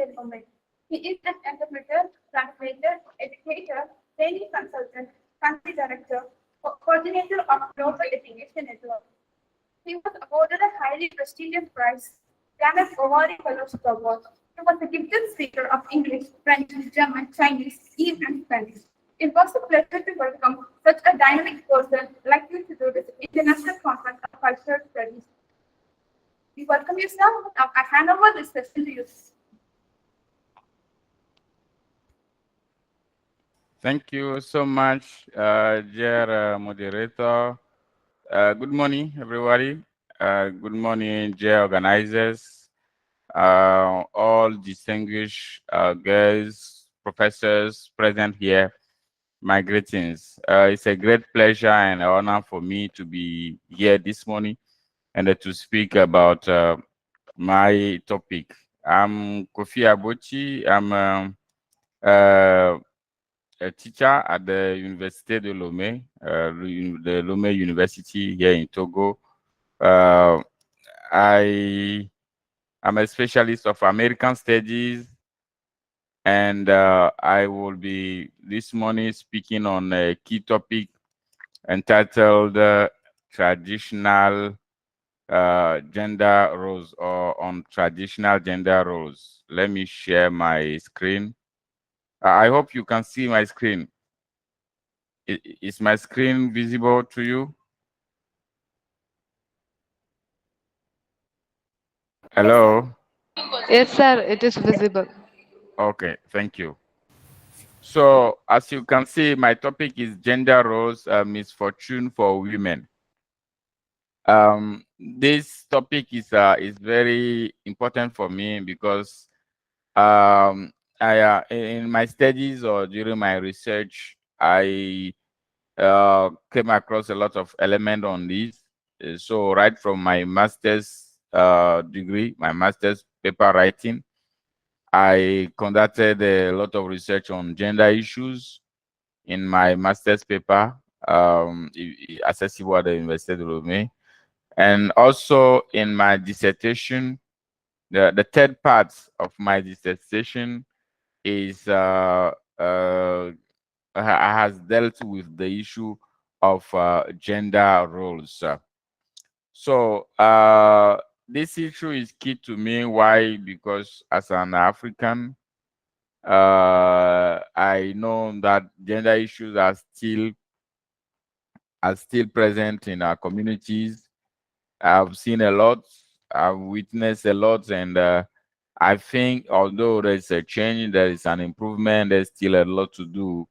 Indian woman. He is an interpreter, translator, educator, training consultant, country director, coordinator of Global Education Network. He was awarded a highly prestigious prize, Gannett Award Fellowship Award. He was a gifted speaker of English, French, German, Chinese, and Spanish. It was a pleasure to welcome such a dynamic person like you to do this International Conference of Cultural Studies. We welcome you, sir. Now I hand over this session to you. Thank you so much, dear moderator. Good morning, everybody. Good morning, dear organizers, all distinguished guests, professors present here. My greetings. It's a great pleasure and honor for me to be here this morning and to speak about my topic. I'm Kofi Abochi. I'm a teacher at the Université de Lomé, the Lomé University here in Togo. I am a specialist of American studies, and I will be this morning speaking on a key topic entitled traditional gender roles, or on traditional gender roles. Let me share my screen. I hope you can see my screen. Is my screen visible to you? Hello? Yes, sir, it is visible. Okay, thank you. So, as you can see, my topic is gender roles, misfortune for women. This topic is very important for me because in my studies or during my research, I came across a lot of element on this. So right from my master's degree, my master's paper writing, I conducted a lot of research on gender issues in my master's paper, accessible at the Université de Lomé. And also in my dissertation, the third part of my dissertation is has dealt with the issue of gender roles. So this issue is key to me. Why? Because as an African, I know that gender issues are still present in our communities. I've seen a lot, I've witnessed a lot, and I think although there's a change, there is an improvement, there's still a lot to do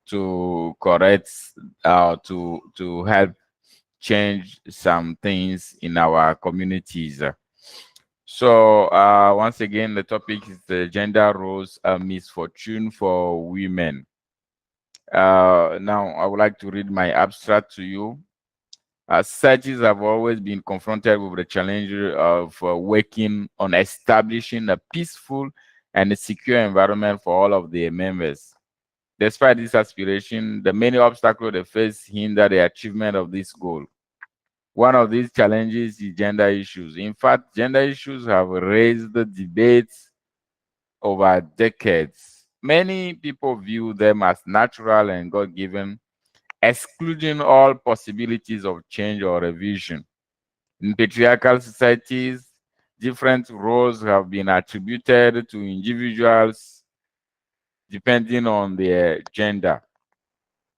to correct, to help change some things in our communities. So once again, the topic is the gender roles, a misfortune for women. Now, I would like to read my abstract to you. Societies have always been confronted with the challenge of working on establishing a peaceful and a secure environment for all of their members. Despite this aspiration, the many obstacles they face hinder the achievement of this goal. One of these challenges is gender issues. In fact, gender issues have raised the debates over decades. Many people view them as natural and God-given, excluding all possibilities of change or revision. In patriarchal societies, different roles have been attributed to individuals depending on their gender.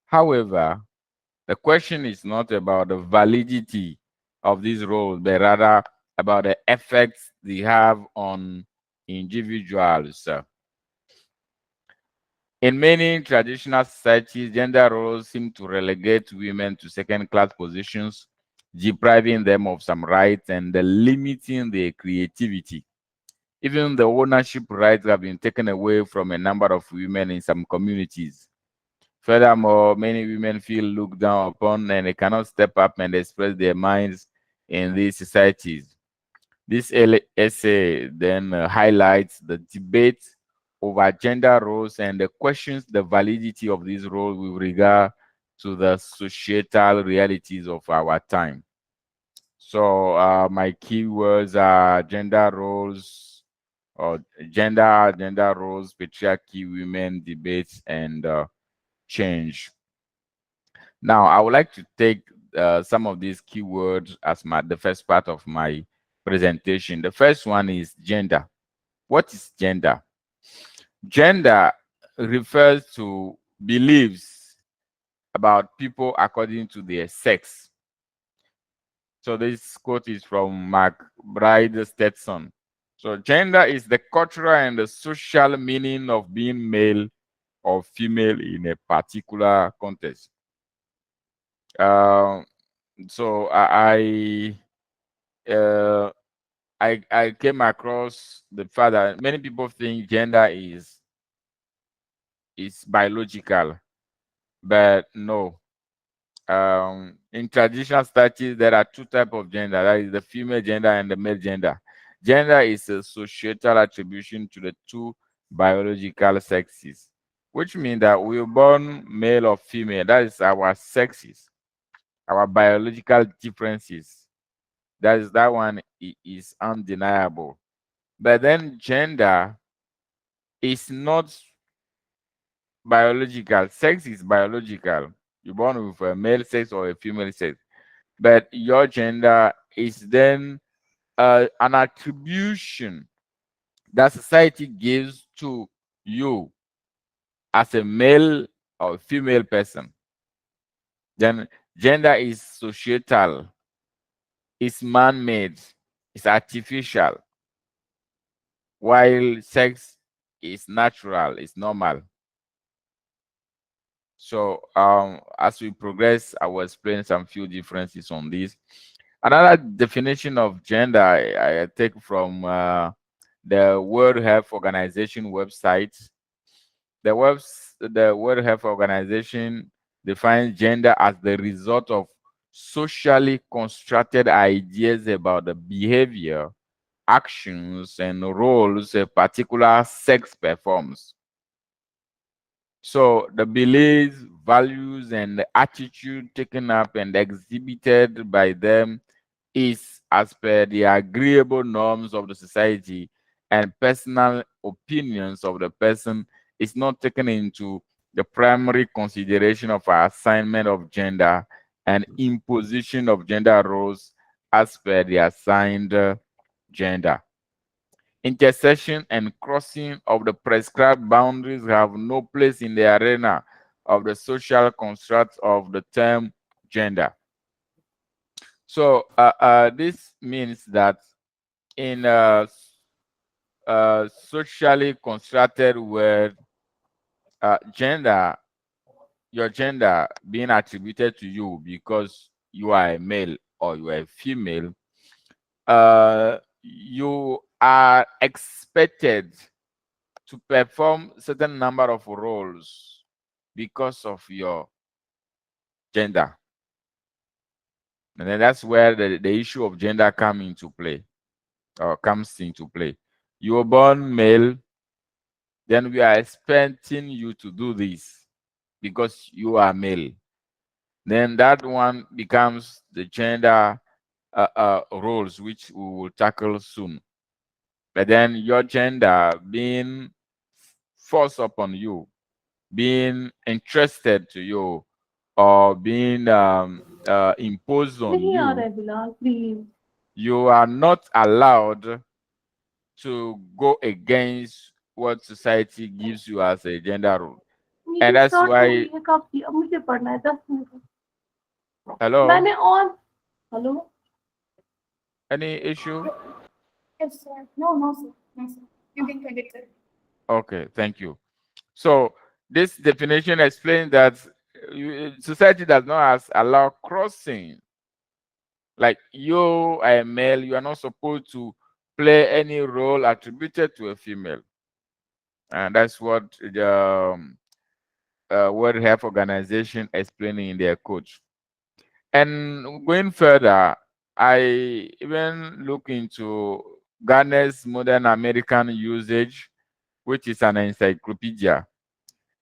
However, the question is not about the validity of these roles, but rather about the effects they have on individuals. In many traditional societies, gender roles seem to relegate women to second-class positions, depriving them of some rights and limiting their creativity. Even the ownership rights have been taken away from a number of women in some communities. Furthermore, many women feel looked down upon and they cannot step up and express their minds in these societies. This essay then highlights the debate over gender roles and questions the validity of these roles with regard to the societal realities of our time. So my keywords are gender roles, or gender roles, patriarchy, women, debates, and change. Now, I would like to take some of these keywords as the first part of my presentation. The first one is gender. What is gender? Gender refers to beliefs about people according to their sex. So this quote is from Mark Bride Stetson. So gender is the cultural and the social meaning of being male or female in a particular context. Uh, so uh, I came across the fact that many people think gender is biological, but no. In traditional studies, there are two types of gender. That is the female gender and the male gender. Gender is a societal attribution to the two biological sexes, which means that we were born male or female. That is our sexes, our biological differences. That one is undeniable. But then gender is not biological. Sex is biological. You're born with a male sex or a female sex. But your gender is then an attribution that society gives to you as a male or female person. Then gender is societal, it's man-made, it's artificial, while sex is natural, it's normal. So as we progress, I will explain some few differences on this. Another definition of gender I take from the World Health Organization website. The World Health Organization defines gender as the result of socially constructed ideas about the behavior, actions, and roles a particular sex performs. So the beliefs, values, and the attitude taken up and exhibited by them is as per the agreeable norms of the society, and personal opinions of the person is not taken into the primary consideration of our assignment of gender and imposition of gender roles as per the assigned gender. Intersection and crossing of the prescribed boundaries have no place in the arena of the social construct of the term gender. So this means that in a socially constructed world, your gender being attributed to you because you are a male or you are a female, you are expected to perform certain number of roles because of your gender. And then that's where the issue of gender comes into play. You were born male, then we are expecting you to do this because you are male. Then that one becomes the gender roles, which we will tackle soon. But then your gender being forced upon you, being interested to you, or being imposed on you, you are not allowed to go against what society gives you as a gender role. And that's why, hello, Hello? any issue? Yes, sir. No, no, sir. No, sir. You can continue, sir. Okay, thank you. So this definition explains that society does not allow crossing. Like you are a male, you are not supposed to play any role attributed to a female. And that's what the World Health Organization explaining in their code. And going further, I even look into Ghana's modern American usage, which is an encyclopedia.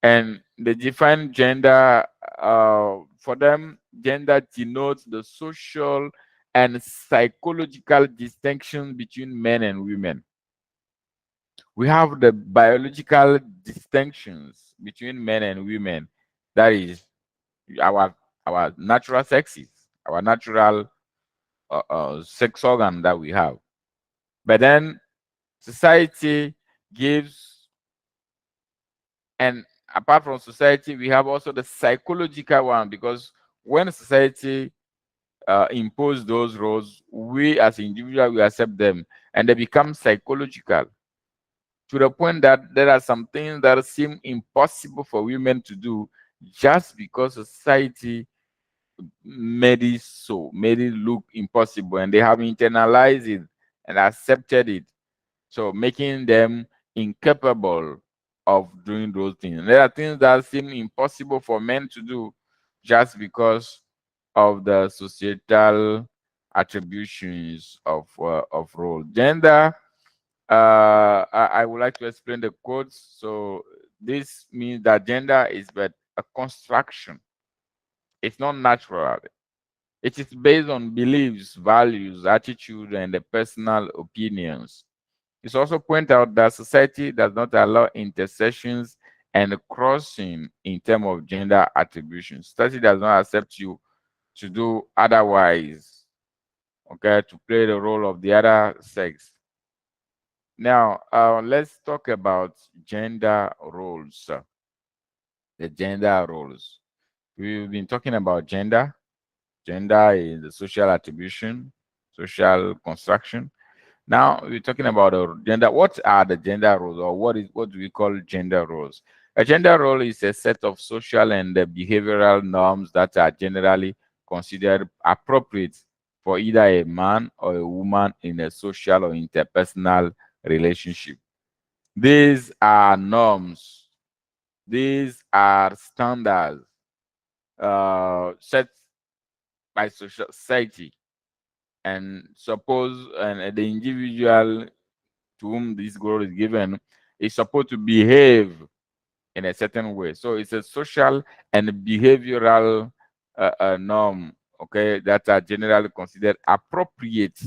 And they define gender, for them, gender denotes the social and psychological distinction between men and women. We have the biological distinctions between men and women. That is our our natural sexes, our natural sex organ that we have. But then society gives, and apart from society, we have also the psychological one, because when society impose those roles, we as individuals we accept them, and they become psychological to the point that there are some things that seem impossible for women to do just because society made it look impossible, and they have internalized it and accepted it, so making them incapable of doing those things. There are things that seem impossible for men to do just because of the societal attributions of role. Gender, I would like to explain the codes. So this means that gender is but a construction. It's not natural. It is based on beliefs, values, attitude, and the personal opinions. It's also point out that society does not allow intersections and crossing in terms of gender attribution. Society does not accept you to do otherwise, okay, to play the role of the other sex. Now, let's talk about gender roles. The gender roles. We've been talking about gender. Gender is the social attribution, social construction. Now we're talking about gender. What are the gender roles, or what do we call gender roles? A gender role is a set of social and behavioral norms that are generally considered appropriate for either a man or a woman in a social or interpersonal relationship. These are norms. These are standards set by society, and suppose and the individual to whom this role is given is supposed to behave in a certain way. So it's a social and behavioral norm, okay, that are generally considered appropriate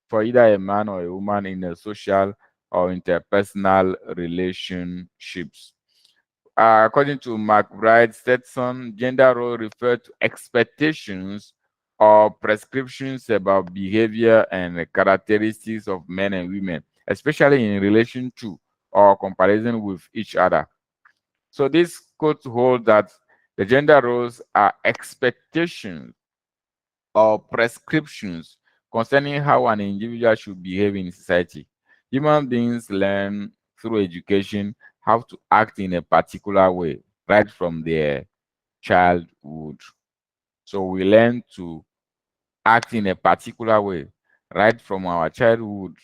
for either a man or a woman in a social or interpersonal relationships. According to McBride Stetson, gender role refer to expectations or prescriptions about behavior and characteristics of men and women, especially in relation to or comparison with each other. So this quote holds that the gender roles are expectations or prescriptions concerning how an individual should behave in society. Human beings learn through education how to act in a particular way right from their childhood. So we learn to act in a particular way right from our childhood.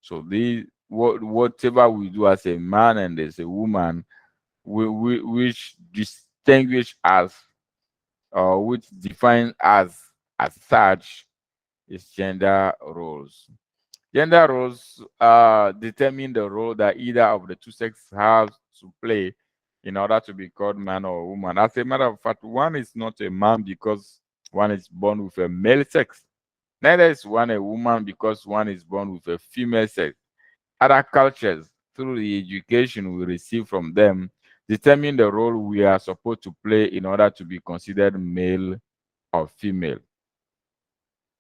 So whatever we do as a man and as a woman, which distinguish us or which define us as such, is gender roles. Gender roles determine the role that either of the two sexes have to play in order to be called man or woman. As a matter of fact, one is not a man because one is born with a male sex. Neither is one a woman because one is born with a female sex. Other cultures, through the education we receive from them, determine the role we are supposed to play in order to be considered male or female.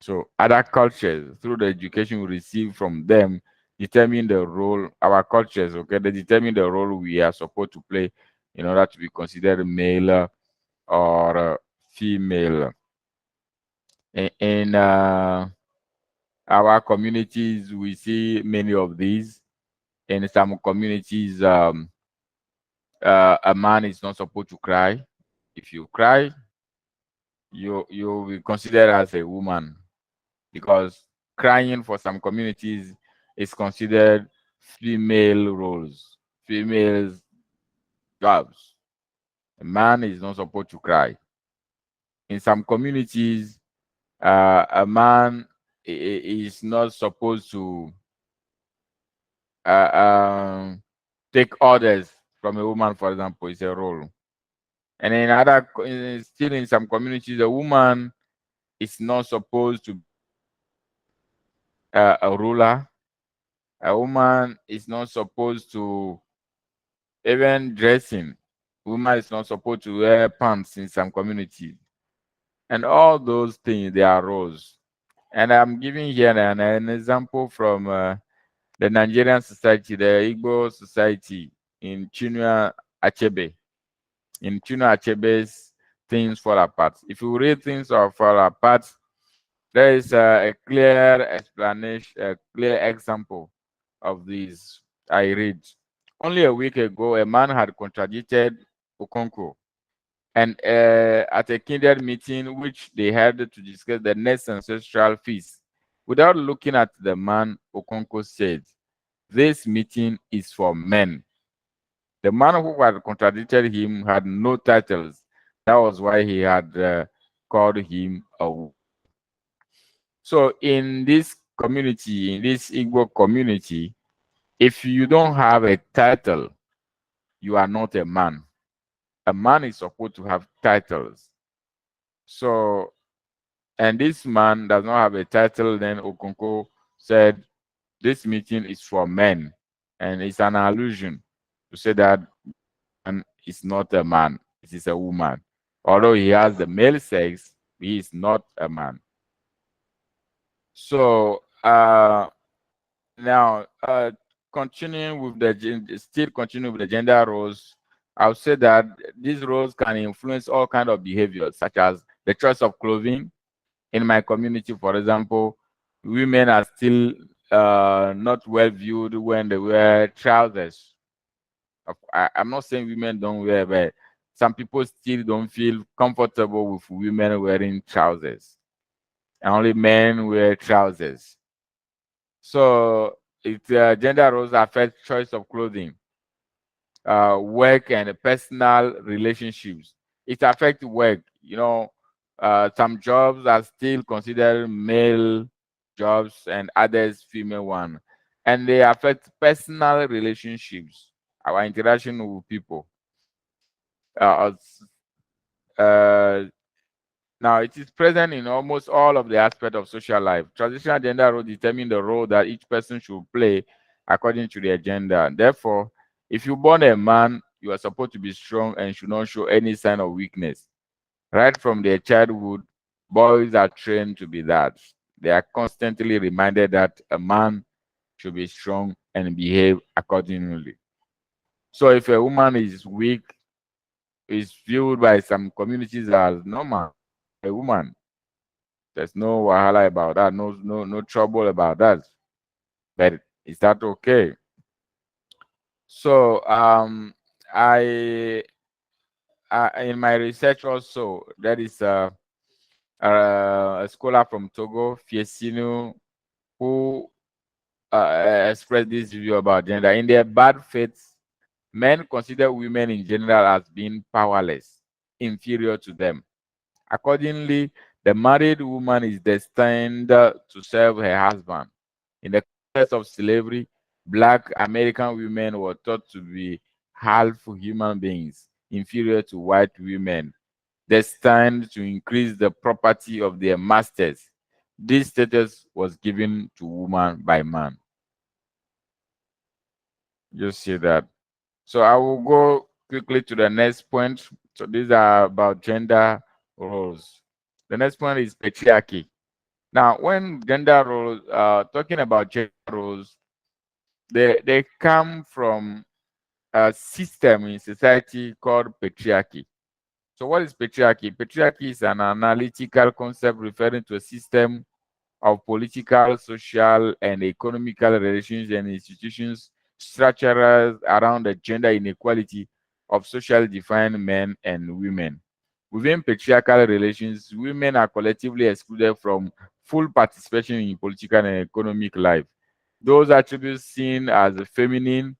So other cultures, through the education we receive from them, determine the role, our cultures, okay, they determine the role we are supposed to play in order to be considered male or female. In our communities, we see many of these. In some communities, a man is not supposed to cry. If you cry, you will be considered as a woman, because crying for some communities is considered female roles, females jobs. A man is not supposed to cry. In some communities, a man is not supposed to uh, um, take orders from a woman, for example, is a role. And in still in some communities, a woman is not supposed to be a ruler. A woman is not supposed to even dressing. Woman is not supposed to wear pants in some communities. And all those things, they are roles. And I'm giving here an example from the Nigerian society, the Igbo society in Chinua Achebe. In Chinua Achebe's Things Fall Apart. If you read Things Fall Apart, there is a clear explanation, a clear example of this. I read. Only a week ago, a man had contradicted Okonkwo, and at a kindred meeting which they had to discuss the next ancestral feast. Without looking at the man, Okonkwo said, "This meeting is for men." The man who had contradicted him had no titles. That was why he had called him a woman. So in this community, in this Igbo community, if you don't have a title, you are not a man. A man is supposed to have titles. So, and this man does not have a title, then Okonko said, this meeting is for men. And it's an allusion to say that man is not a man, it is a woman. Although he has the male sex, he is not a man. So, now, continuing with still continuing with the gender roles, I would say that these roles can influence all kind of behaviors, such as the choice of clothing. In my community, for example, women are still not well viewed when they wear trousers. I'm not saying women don't wear, but some people still don't feel comfortable with women wearing trousers. And only men wear trousers. So gender roles affect choice of clothing, work and personal relationships. It affects work. Some jobs are still considered male jobs and others female one, and they affect personal relationships, our interaction with people. Uh, uh, Now, it is present in almost all of the aspects of social life. Traditional gender roles determine the role that each person should play according to their gender. Therefore, if you born a man, you are supposed to be strong and should not show any sign of weakness. Right from their childhood, boys are trained to be that. They are constantly reminded that a man should be strong and behave accordingly. So if a woman is weak, is viewed by some communities as normal. A woman, there's no wahala about that, no trouble about that. But is that okay? So I, in my research also, there is a scholar from Togo, Fiesinu, who expressed this view about gender. In their bad faith, men consider women in general as being powerless, inferior to them. Accordingly, the married woman is destined to serve her husband. In the context of slavery, Black American women were thought to be half human beings, inferior to white women, destined to increase the property of their masters. This status was given to woman by man. Just see that. So I will go quickly to the next point. So these are about gender roles. The next point is patriarchy. Now, when gender roles, talking about gender roles, they come from a system in society called patriarchy. So what is patriarchy? Patriarchy is an analytical concept referring to a system of political, social, and economical relations and institutions structured around the gender inequality of socially defined men and women. Within patriarchal relations, women are collectively excluded from full participation in political and economic life. Those attributes seen as feminine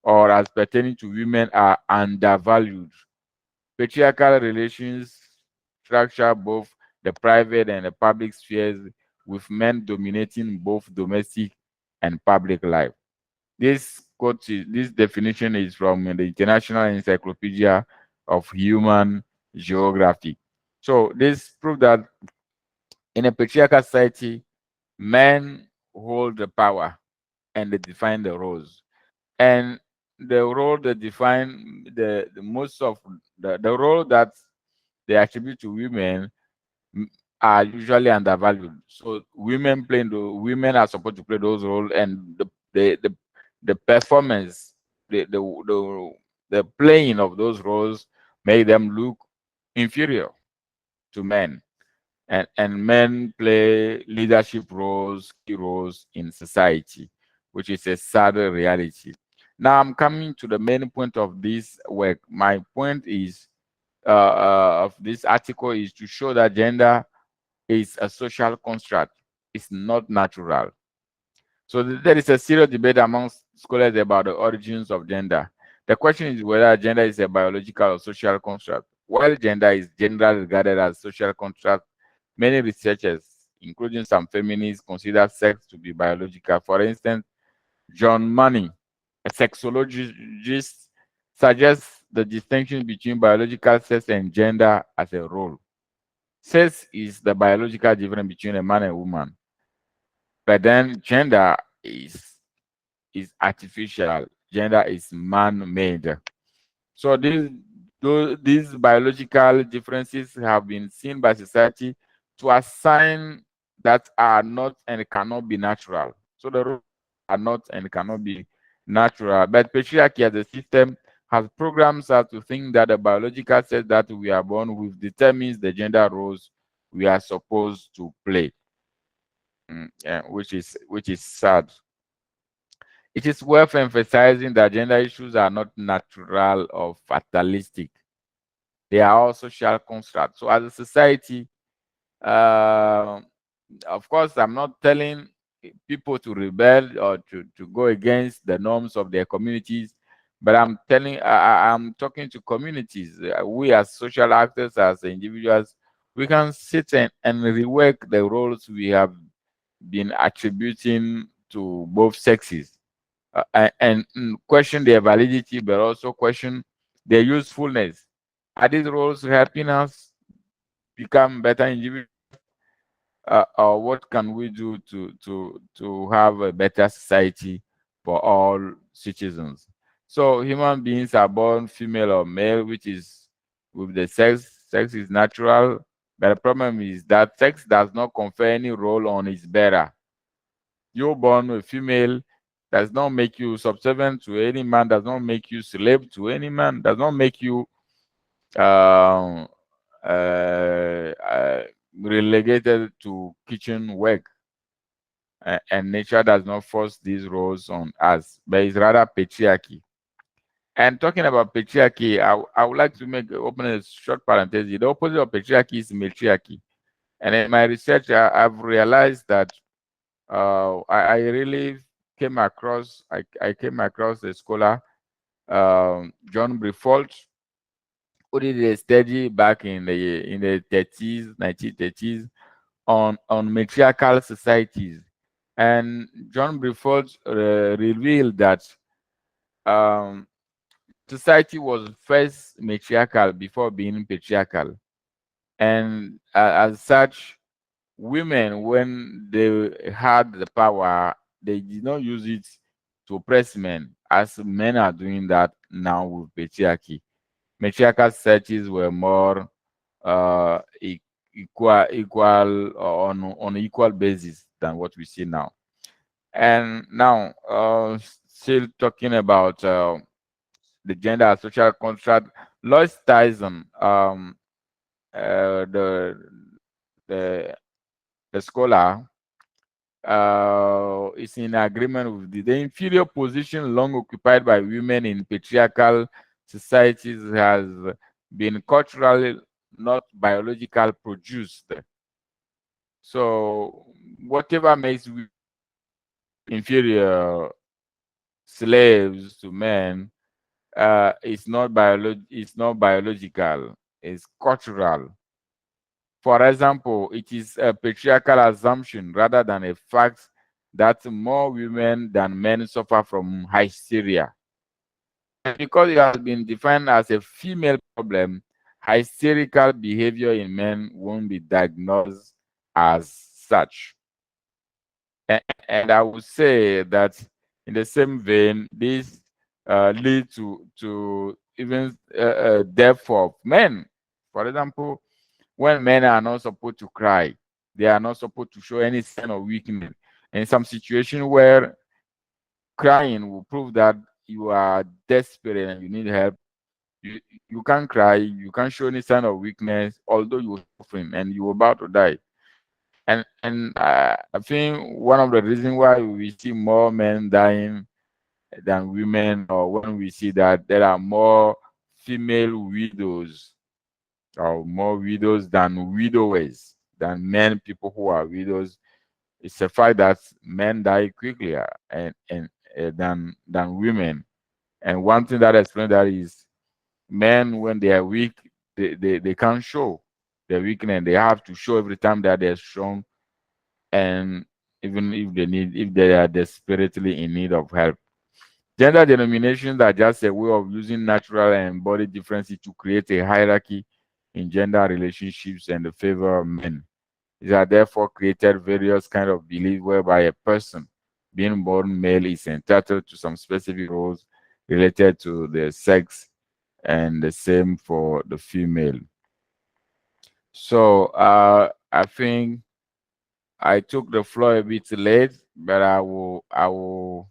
or as pertaining to women are undervalued. Patriarchal relations structure both the private and the public spheres, with men dominating both domestic and public life. This definition is from the International Encyclopedia of Human Geography. So this proves that in a patriarchal society, men hold the power and they define the roles. And the role they define, the most of the role that they attribute to women m- are usually undervalued. So women are supposed to play those roles, and the performance, the playing of those roles make them look inferior to men. And men play leadership roles, key roles in society, which is a sad reality. Now I'm coming to the main point of this work. My point is of this article is to show that gender is a social construct. It's not natural. So there is a serious debate amongst scholars about the origins of gender. The question is whether gender is a biological or social construct. While gender is generally regarded as social construct, many researchers, including some feminists, consider sex to be biological. For instance, John Money, a sexologist, suggests the distinction between biological sex and gender as a role. Sex is the biological difference between a man and a woman, but then gender is artificial. Gender is man-made. So these biological differences have been seen by society to assign that are not and cannot be natural. So the roles are not and cannot be natural. But patriarchy as a system has programmed us to think that the biological sex that we are born with determines the gender roles we are supposed to play, yeah, which is sad. It is worth emphasizing that gender issues are not natural or fatalistic. They are all social constructs. So as a society, uh, of course, I'm not telling people to rebel or to go against the norms of their communities, but I'm talking to communities. We as social actors, as individuals, we can sit and rework the roles we have been attributing to both sexes, and question their validity, but also question their usefulness. Are these roles helping us become better individuals? Or what can we do to have a better society for all citizens? So human beings are born female or male, which is with the sex. Sex is natural, but the problem is that sex does not confer any role on its bearer. You're born a female, does not make you subservient to any man, does not make you slave to any man, does not make you um, relegated to kitchen work. And nature does not force these roles on us, but it's rather patriarchy. And talking about patriarchy, I would like to open a short parenthesis. The opposite of patriarchy is matriarchy. And in my research, I've realized that I really I came across a scholar, John Brifold, who did a study back in the 30s, 1930s, on matriarchal societies. And John Brifold revealed that um, society was first matriarchal before being patriarchal. And as such, women, when they had the power, they did not use it to oppress men, as men are doing that now with patriarchy. Matriarchal societies were more equal on equal basis than what we see now. And now, still talking about the gender and social construct, Lois Tyson, uh, the the the scholar, is in agreement with the inferior position long occupied by women in patriarchal societies has been culturally, not biological produced. So whatever makes women inferior slaves to men, it's not biological, it's cultural. For example, it is a patriarchal assumption rather than a fact that more women than men suffer from hysteria. And because it has been defined as a female problem, hysterical behavior in men won't be diagnosed as such. And I would say that In the same vein, this lead to even death of men. For example, when men are not supposed to cry, they are not supposed to show any sign of weakness. In some situation where crying will prove that you are desperate and you need help, you, you can't cry, you can't show any sign of weakness, although you're suffering and you're about to die. And I think one of the reasons why we see more men dying than women, or when we see that there are more female widows, or more widows than widowers, than men, people who are widows, it's a fact that men die quickly than women. And one thing that explains that is men, when they are weak, they can't show their weakness. They have to show every time that they're strong, and even if they are desperately in need of help. Gender denominations are just a way of using natural and body differences to create a hierarchy in gender relationships and the favor of men. These are therefore created various kind of beliefs whereby a person being born male is entitled to some specific roles related to their sex, and the same for the female. So I think I took the floor a bit late, but I will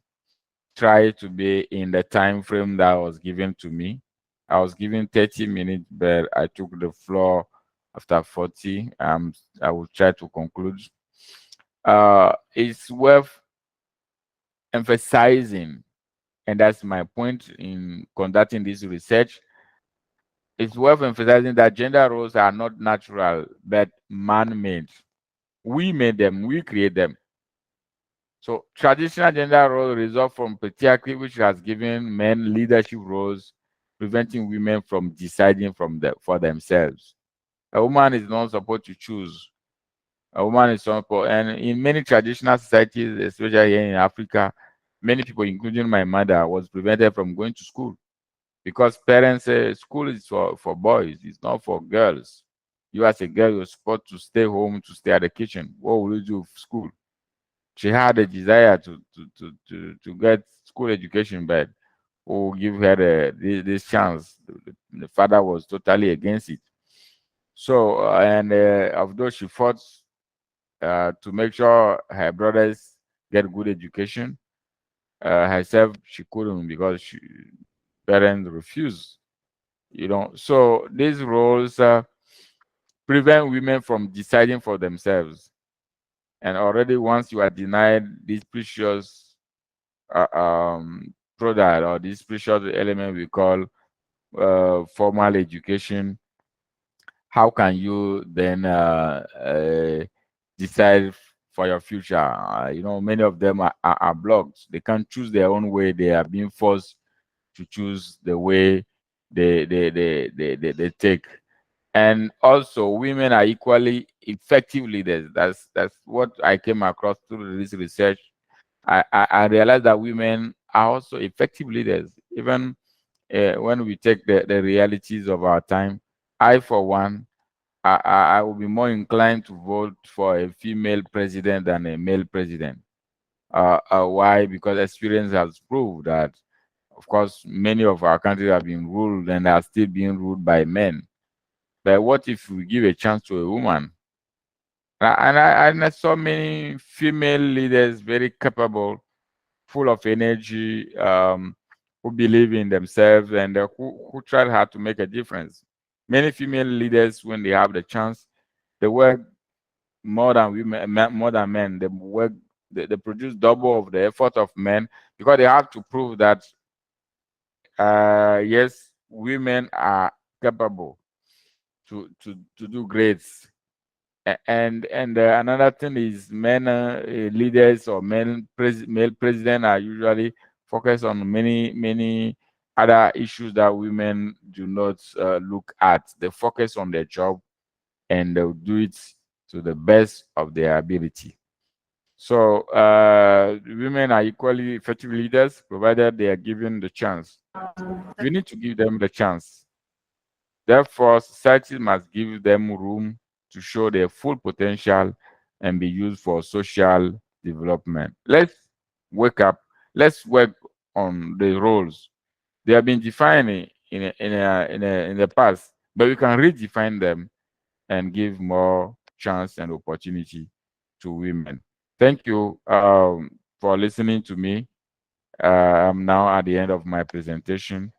try to be in the time frame that was given to me. I was given 30 minutes, but I took the floor after 40. I will try to conclude. It's worth emphasizing, and that's my point in conducting this research. It's worth emphasizing that gender roles are not natural, but man-made. We made them, we create them. So traditional gender roles result from patriarchy, which has given men leadership roles, preventing women from deciding for themselves. A woman is not supposed to choose. A woman is not supposed, and in many traditional societies, especially here in Africa, many people, including my mother, was prevented from going to school because parents say school is for boys, it's not for girls. You as a girl, you're supposed to stay home, to stay at the kitchen. What will you do for school? She had a desire to get school education, but who give her this chance? The father was totally against it. So, and although she fought to make sure her brothers get good education, herself she couldn't because parents refused. So these roles prevent women from deciding for themselves. And already once you are denied this precious product, or this precious element we call formal education, how can you then decide for your future? Many of them are blocked. They can't choose their own way. They are being forced to choose the way they take. And also, women are equally effective leaders. That's what I came across through this research. I realized that women are also effective leaders, even when we take the realities of our time. I, for one, I will be more inclined to vote for a female president than a male president. Why? Because experience has proved that, of course, many of our countries have been ruled and are still being ruled by men. But what if we give a chance to a woman? And I saw many female leaders, very capable, full of energy, who believe in themselves, and who try hard to make a difference. Many female leaders, when they have the chance, they work more than women, more than men. They produce double of the effort of men because they have to prove that yes, women are capable to do great. And another thing is men leaders, or male president are usually focused on many other issues that women do not look at. They focus on their job, and they'll do it to the best of their ability. So women are equally effective leaders provided they are given the chance. We need to give them the chance. Therefore, society must give them room to show their full potential and be used for social development. Let's wake up. let's work on the roles. They have been defined in the past, but we can redefine them and give more chance and opportunity to women. Thank you for listening to me. I'm now at the end of my presentation.